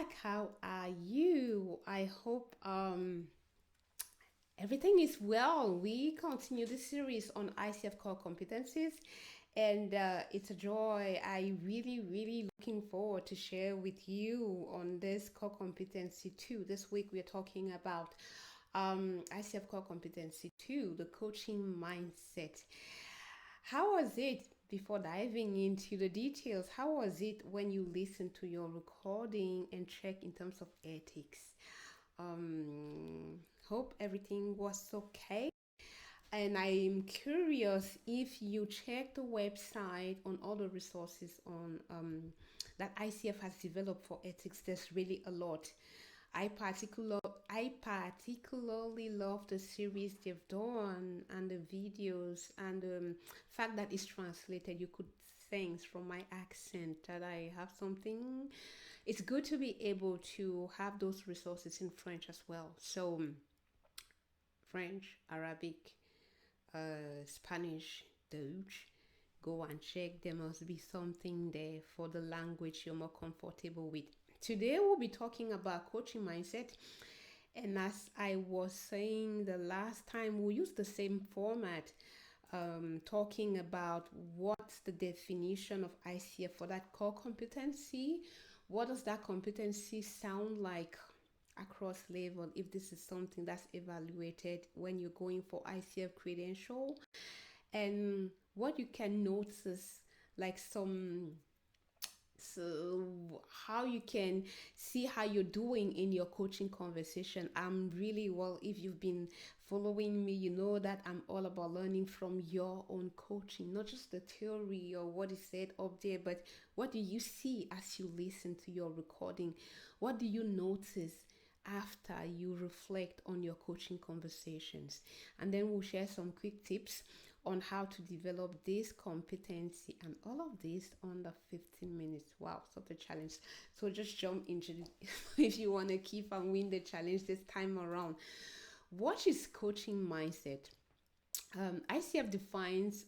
back. How are you? I hope everything is well. We continue this series on ICF Core Competencies, and it's a joy. I really looking forward to share with you on this core competency too. This week we're talking about ICF Core Competency 2, the coaching mindset. How was it, before diving into the details, how was it when you listened to your recording and check in terms of ethics? Um, Hope everything was okay. And I'm curious if you check the website on all the resources on that ICF has developed for ethics. There's really a lot. I particular I particularly love the series they've done and the videos and the fact that it's translated. You could sense from my accent that I have something. It's good to be able to have those resources in French as well. So French, Arabic, Spanish, Dutch. Go and check. There must be something there for the language you're more comfortable with. Today we'll be talking about coaching mindset. And as I was saying the last time, we'll use the same format, talking about what's the definition of ICF for that core competency. What does that competency sound like across level, if this is something that's evaluated when you're going for ICF credential, and what you can notice, like some, so how you can see how you're doing in your coaching conversation. I'm really, well, if you've been following me, you know that I'm all about learning from your own coaching, not just the theory or what is said up there, but what do you see as you listen to your recording? What do you notice after you reflect on your coaching conversations? And then we'll share some quick tips on how to develop this competency, and all of this under 15 minutes. Wow, such a challenge. So just jump into it if you want to keep and win the challenge this time around. What is coaching mindset? ICF defines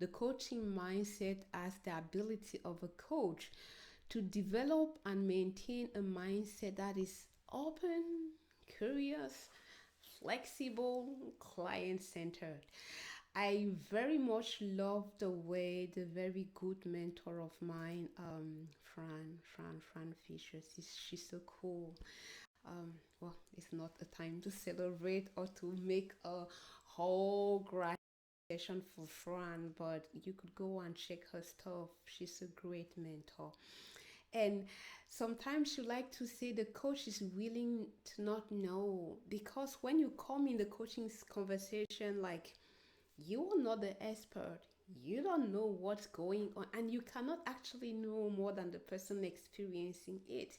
the coaching mindset as the ability of a coach to develop and maintain a mindset that is open, curious, flexible, client centered. I very much love the way the very good mentor of mine, Fran Fisher, she's so cool. Well, it's not a time to celebrate or to make a whole grand session for Fran, but you could go and check her stuff. She's a great mentor. And sometimes you like to say the coach is willing to not know, because when you come in the coaching conversation, like, you are not the expert, you don't know what's going on, and you cannot actually know more than the person experiencing it.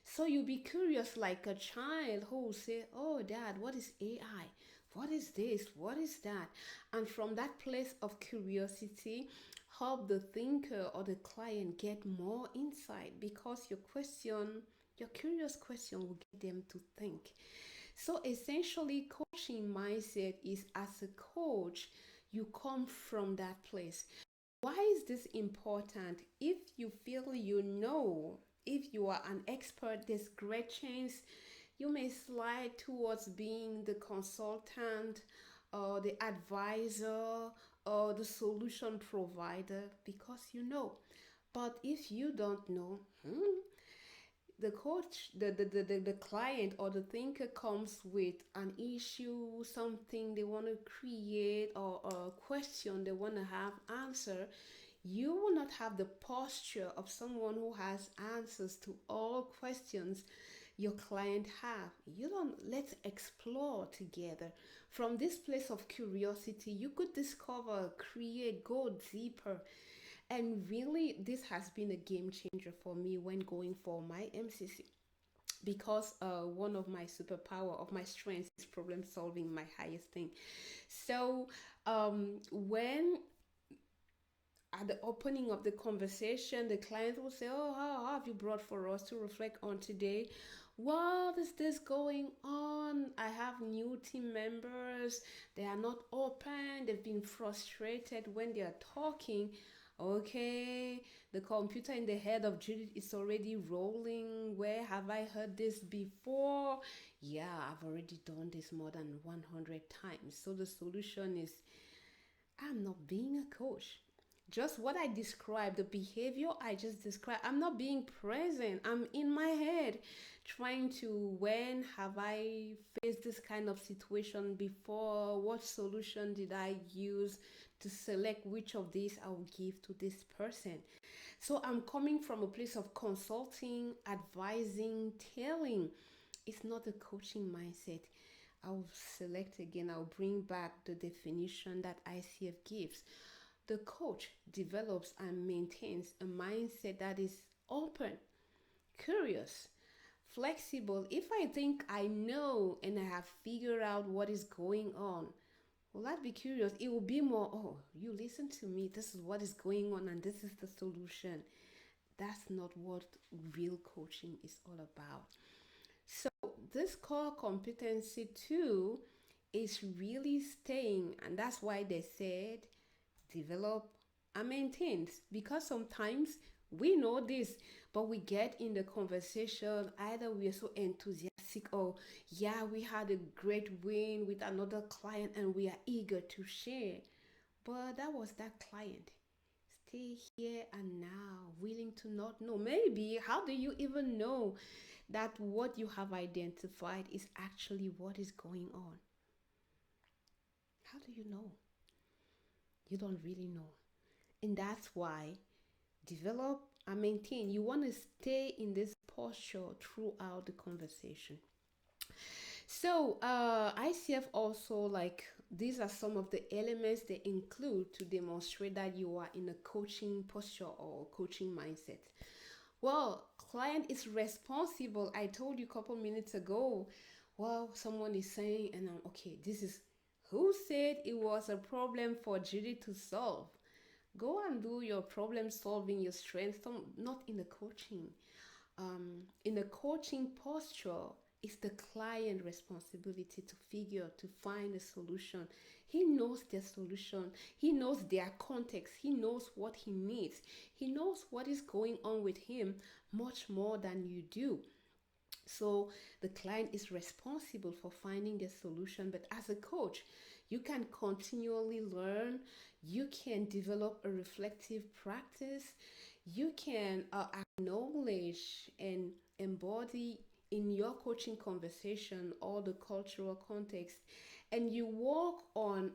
So you'll be curious like a child who will say, oh dad, what is AI, what is this, what is that? And from that place of curiosity, help the thinker or the client get more insight, because your curious question will get them to think. So essentially, coaching mindset is, as a coach, you come from that place. Why is this important? If you feel you know, if you are an expert, there's great chance you may slide towards being the consultant or the advisor or the solution provider because you know. But if you don't know, the coach, the client or the thinker comes with an issue, something they want to create, or a question they want to have answer, you will not have the posture of someone who has answers to all questions your client have. You don't, let's explore together. From this place of curiosity, you could discover, create, go deeper. And really, this has been a game changer for me when going for my MCC, because one of my superpower of my strengths is problem solving, my highest thing. So when at the opening of the conversation, the client will say, oh, how have you brought for us to reflect on today? What is this going on? I have new team members. They are not open. They've been frustrated when they are talking. Okay, the computer in the head of Judith is already rolling. Where have I heard this before? Yeah, I've already done this more than 100 times. So the solution is I'm not being a coach. Just what I described, the behavior I just described, I'm not being present. I'm in my head trying to, when have I faced this kind of situation before? What solution did I use to select which of these I will give to this person? So I'm coming from a place of consulting, advising, telling. It's not a coaching mindset. I'll select again, I'll bring back the definition that ICF gives. The coach develops and maintains a mindset that is open, curious, flexible. If I think I know and I have figured out what is going on, will I be curious? It will be more, oh, you listen to me. This is what is going on, and this is the solution. That's not what real coaching is all about. So, this core competency, too, is really staying, and that's why they said develop and maintain, because sometimes we know this, but we get in the conversation, either we are so enthusiastic or yeah, we had a great win with another client and we are eager to share, but that was that client. Stay here and now, willing to not know. Maybe, how do you even know that what you have identified is actually what is going on? How do you know? You don't really know. And that's why develop and maintain. You want to stay in this posture throughout the conversation. So, ICF also, like, these are some of the elements they include to demonstrate that you are in a coaching posture or coaching mindset. Well, client is responsible. I told you a couple minutes ago. Well, someone is saying, and I'm okay, this is who said it was a problem for Judy to solve. Go and do your problem solving, your strength, not in the coaching. In the coaching posture, it's the client responsibility to figure, to find a solution. He knows their solution. He knows their context. He knows what he needs. He knows what is going on with him much more than you do. So the client is responsible for finding the solution. But as a coach, you can continually learn. You can develop a reflective practice. You can acknowledge and embody in your coaching conversation all the cultural context, and you work on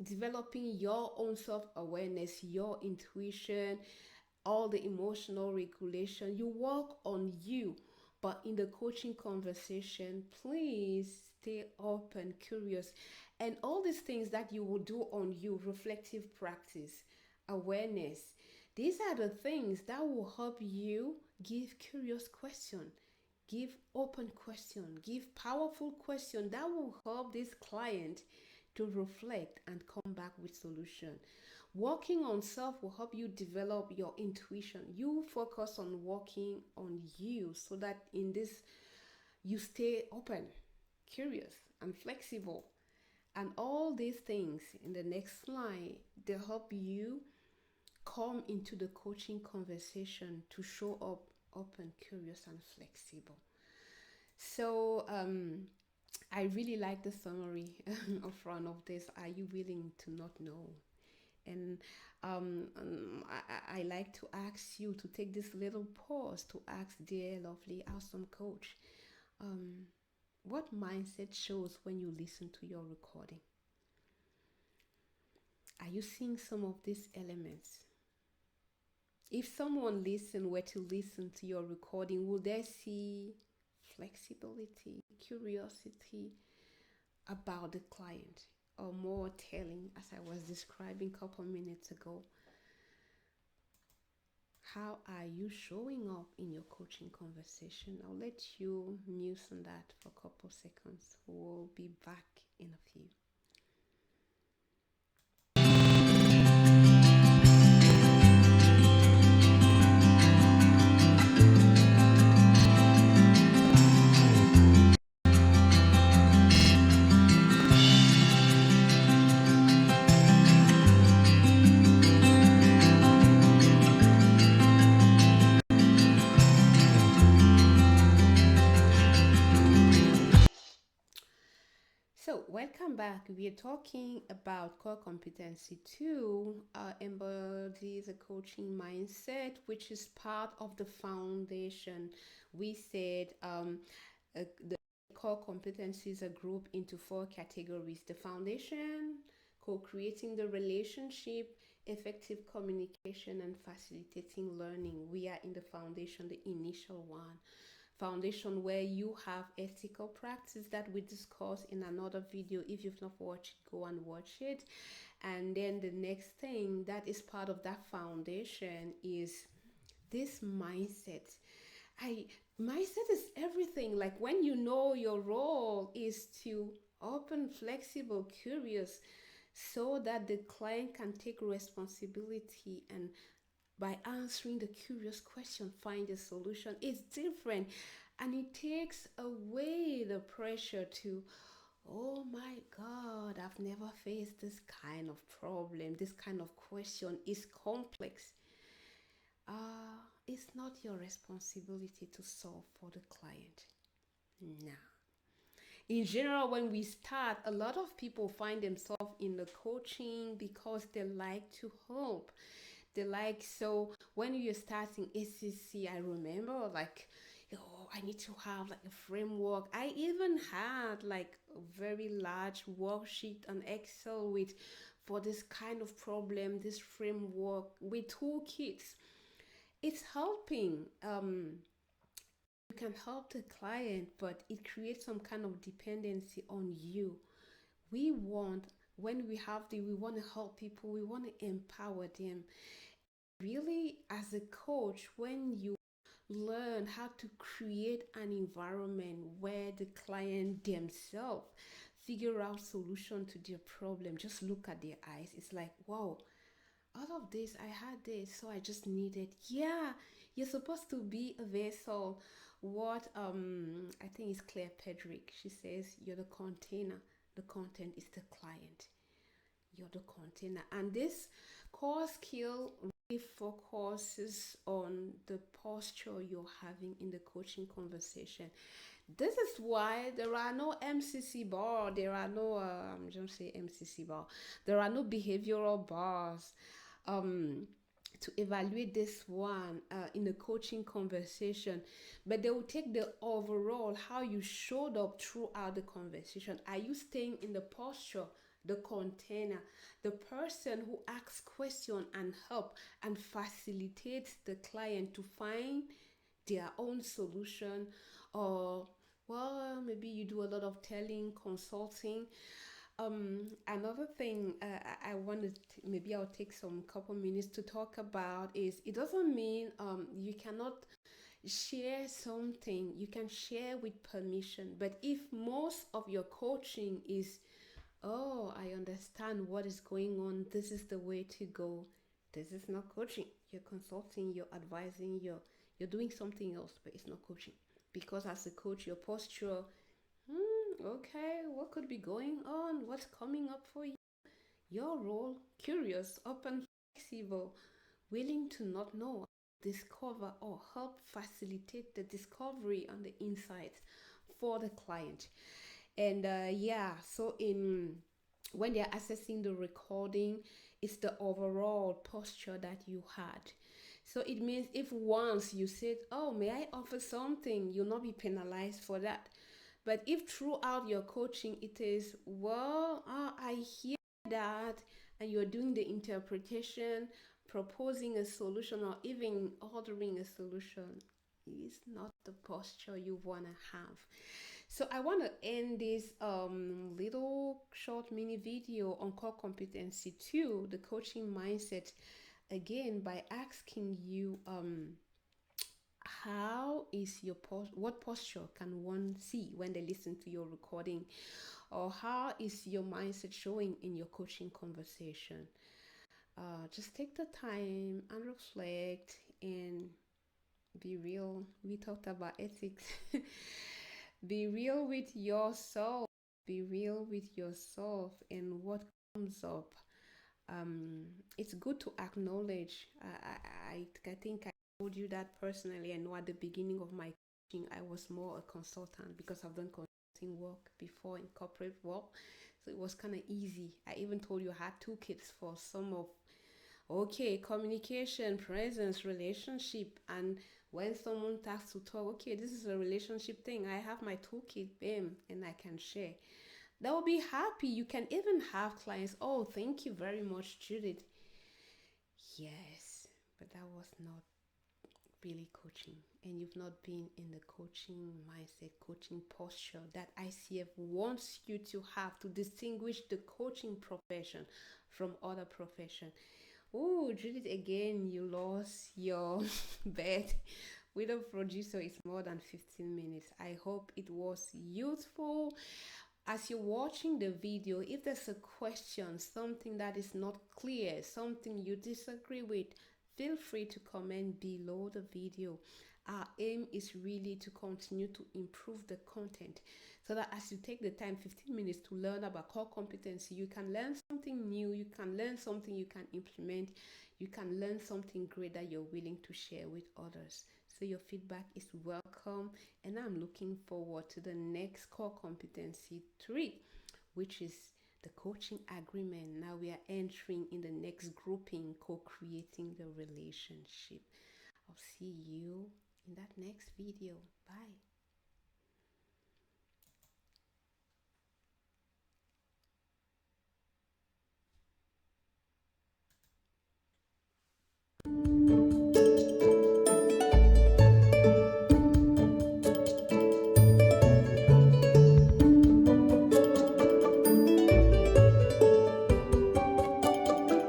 developing your own self-awareness, your intuition, all the emotional regulation. You work on you, but in the coaching conversation, please stay open, curious, and all these things that you will do on you, reflective practice, awareness. These are the things that will help you give curious question, give open question, give powerful question that will help this client to reflect and come back with solution. Working on self will help you develop your intuition. You focus on working on you so that in this you stay open, curious, and flexible. And all these things in the next slide, they help you come into the coaching conversation to show up open, curious, and flexible. So I really like the summary of front of this. Are you willing to not know? And I like to ask you to take this little pause to ask, dear, lovely, awesome coach, what mindset shows when you listen to your recording? Are you seeing some of these elements? If someone were to listen to your recording, will they see flexibility, curiosity about the client, or more telling, as I was describing a couple minutes ago? How are you showing up in your coaching conversation? I'll let you muse on that for a couple seconds. We'll be back in a few. welcome back. We are talking about core competency 2, embody the coaching mindset, which is part of the foundation. We said the core competencies are grouped into 4 categories: the foundation, co-creating the relationship, effective communication, and facilitating learning. We are in the foundation, the initial one. Foundation, where you have ethical practice that we discussed in another video. If you've not watched it, go and watch it. And then the next thing that is part of that foundation is this mindset. I Mindset is everything. Like, when you know your role is to open, flexible, curious, so that the client can take responsibility and by answering the curious question find a solution. It's different, and it takes away the pressure to, oh my god, I've never faced this kind of problem, this kind of question is complex. It's not your responsibility to solve for the client. Nah. In general, when we start, a lot of people find themselves in the coaching because they like to help. They like, so when you're starting ACC, I remember, like, oh, I need to have like a framework. I even had like a very large worksheet on Excel with, for this kind of problem, this framework with toolkits. It's helping. You can help the client, but it creates some kind of dependency on you. We want, when we have we want to help people, we want to empower them. Really, as a coach, when you learn how to create an environment where the client themselves figure out solution to their problem, just look at their eyes, it's like, wow, all of this, I had this, so I just needed, yeah, you're supposed to be a vessel. What I think it's Claire Pedrick, she says, you're the container, the content is the client. You're the container. And this core skill really focuses on the posture you're having in the coaching conversation. This is why there are no MCC bar, there are no don't say MCC bar, there are no behavioral bars to evaluate this one in a coaching conversation, but they will take the overall how you showed up throughout the conversation. Are you staying in the posture, the container, the person who asks question and help and facilitates the client to find their own solution? Or, well, maybe you do a lot of telling, consulting. Another thing I wanted, maybe I'll take some couple minutes to talk about is, it doesn't mean you cannot share something. You can share with permission, but if most of your coaching is, oh, I understand what is going on, this is the way to go, this is not coaching. You're consulting, you're advising, you're doing something else, but it's not coaching. Because as a coach, your posture, okay, what could be going on? What's coming up for you? Your role, curious, open, flexible, willing to not know, discover, or help facilitate the discovery on the inside for the client. And yeah, so in when they're assessing the recording, it's the overall posture that you had. So it means if once you said, oh, may I offer something, you'll not be penalized for that. But if throughout your coaching it is, well, I hear that, and you're doing the interpretation, proposing a solution, or even ordering a solution, it's not the posture you want to have. So I want to end this little short mini video on core competency 2, the coaching mindset, again by asking you, how is your what posture can one see when they listen to your recording, or how is your mindset showing in your coaching conversation? Just take the time and reflect and be real. We talked about ethics. Be real with yourself. Be real with yourself and what comes up. It's good to acknowledge. I think I told you that personally. I know at the beginning of my coaching, I was more a consultant because I've done consulting work before in corporate world. So it was kind of easy. I even told you I had toolkits for some of, okay, communication, presence, relationship. And when someone asks to talk, okay, this is a relationship thing, I have my toolkit, bam, and I can share. They will be happy. You can even have clients, oh, thank you very much, Judith. Yes, but that was not really coaching, and you've not been in the coaching mindset, coaching posture that ICF wants you to have to distinguish the coaching profession from other profession. Oh, Judith, again, you lost your bet. With a producer, it's more than 15 minutes. I hope it was useful. As you're watching the video, if there's a question, something that is not clear, something you disagree with, feel free to comment below the video. Our aim is really to continue to improve the content so that as you take the time, 15 minutes, to learn about core competency, you can learn something new, you can learn something you can implement, you can learn something great that you're willing to share with others. So your feedback is welcome, and I'm looking forward to the next core competency 3, which is the coaching agreement. Now we are entering in the next grouping, co-creating the relationship. I'll see you in that next video. Bye.